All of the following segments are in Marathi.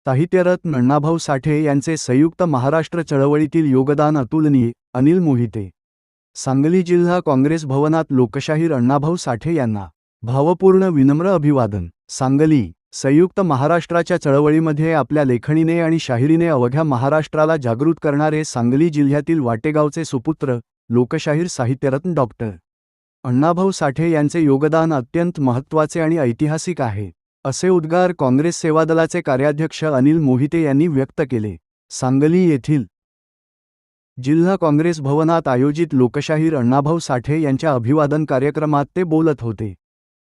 साहित्यरत्न अण्णाभाऊ साठे यांचे संयुक्त महाराष्ट्र चळवळीतील योगदान अतुलनीय. अनिल मोहिते. सांगली जिल्हा काँग्रेस भवनात लोकशाहीर अण्णाभाऊ साठे यांना भावपूर्ण विनम्र अभिवादन. सांगली. संयुक्त महाराष्ट्राच्या चळवळीमध्ये आपल्या लेखणीने आणि शाहिरीने अवघ्या महाराष्ट्राला जागृत करणारे सांगली जिल्ह्यातील वाटेगावचे सुपुत्र लोकशाहीर साहित्यरत्न डॉक्टर अण्णाभाऊ साठे यांचे योगदान अत्यंत महत्त्वाचे आणि ऐतिहासिक आहे, असे उद्गार काँग्रेस सेवादलाचे कार्याध्यक्ष अनिल मोहिते यांनी व्यक्त केले. सांगली येथील जिल्हा काँग्रेस भवनात आयोजित लोकशाहीर अण्णाभाऊ साठे यांच्या अभिवादन कार्यक्रमात ते बोलत होते.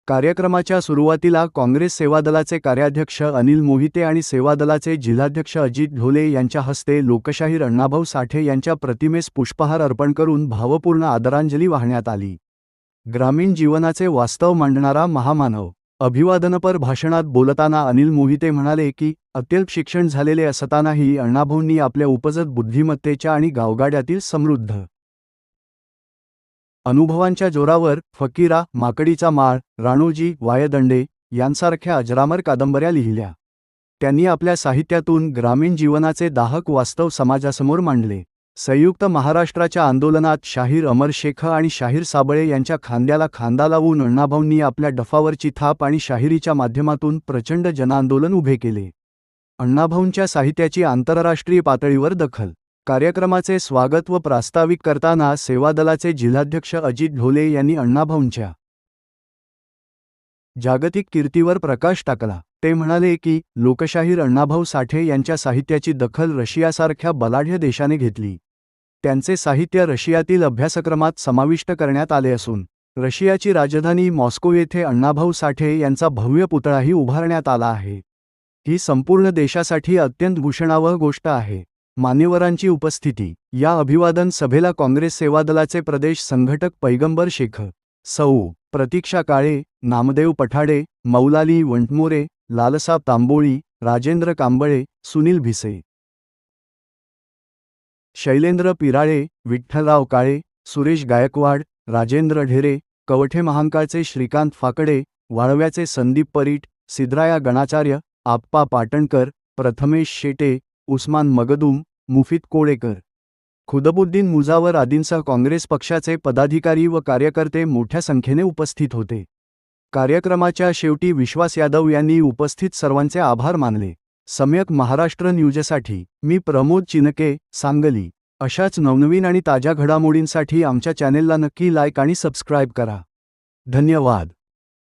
कार्यक्रमाच्या सुरुवातीला काँग्रेस सेवादलाचे कार्याध्यक्ष अनिल मोहिते आणि सेवादलाचे जिल्हाध्यक्ष अजित ढोले यांच्या हस्ते लोकशाहीर अण्णाभाऊ साठे यांच्या प्रतिमेस पुष्पहार अर्पण करून भावपूर्ण आदरांजली वाहण्यात आली. ग्रामीण जीवनाचे वास्तव मांडणारा महामानव. अभिवादनपर भाषणात बोलताना अनिल मोहिते म्हणाले की अत्यल्प शिक्षण झालेले असतानाही अण्णाभाऊंनी आपल्या उपजत बुद्धिमत्तेच्या आणि गावगाड्यातील समृद्ध अनुभवांच्या जोरावर फकीरा, माकडीचा माळ, राणोजी, वायदंडे यांसारख्या अजरामर कादंबऱ्या लिहिल्या. त्यांनी आपल्या साहित्यातून ग्रामीण जीवनाचे दाहक वास्तव समाजासमोर मांडले. संयुक्त महाराष्ट्राच्या आंदोलनात शाहीर अमर शेख आणि शाहीर साबळे यांच्या खांद्याला खांदा लावून अण्णाभाऊंनी आपल्या डफावरची थाप आणि शाहिरीच्या माध्यमातून प्रचंड जनआंदोलन उभे केले. अण्णाभाऊंच्या साहित्याची आंतरराष्ट्रीय पातळीवर दखल. कार्यक्रमाचे स्वागत व प्रास्ताविक करताना सेवादलाचे जिल्हाध्यक्ष अजित ढोले यांनी अण्णाभाऊंच्या जागतिक कीर्तीवर प्रकाश टाकला. ते म्हणाले की लोकशाहीर अण्णाभाऊ साठे यांच्या साहित्याची दखल रशियासारख्या बलाढ्य देशाने घेतली. त्यांचे साहित्य रशियातील अभ्यासक्रमात समाविष्ट करण्यात आले असून रशियाची राजधानी मॉस्को येथे अण्णाभाऊ साठे यांचा भव्य पुतळाही उभारण्यात आला आहे. ही संपूर्ण देशासाठी अत्यंत भूषणावह गोष्ट आहे. मान्यवरांची उपस्थिती. या अभिवादन सभेला काँग्रेस सेवादलाचे प्रदेश संघटक पैगंबर शेख, सौ. प्रतीक्षा काळे, नामदेव पठाडे, मौलाली वंटमोरे, लालसाब तांबोळी, राजेंद्र कांबळे, सुनील भिसे, शैलेंद्र पिराळे, विठ्ठलराव काळे, सुरेश गायकवाड, राजेंद्र ढेरे, कवठे महांकाळचे श्रीकांत फाकडे, वाळव्याचे संदीप परीट, सिद्धराया गणाचार्य, आप्पा पाटणकर, प्रथमेश शेटे, उस्मान मगदूम, मुफीद कोळेकर, खुदबुद्दीन मुजावर आदींसह काँग्रेस पक्षाचे पदाधिकारी व कार्यकर्ते मोठ्या संख्येने उपस्थित होते. कार्यक्रमाच्या शेवटी विश्वास यादव यांनी उपस्थित सर्वांचे आभार मानले. सम्यक महाराष्ट्र न्यूजसाठी मी प्रमोद चिनके, सांगली. अशाच नवनवीन आणि ताज्या घडामोडींसाठी आमच्या चॅनेलला नक्की लाईक आणि सबस्क्राईब करा. धन्यवाद.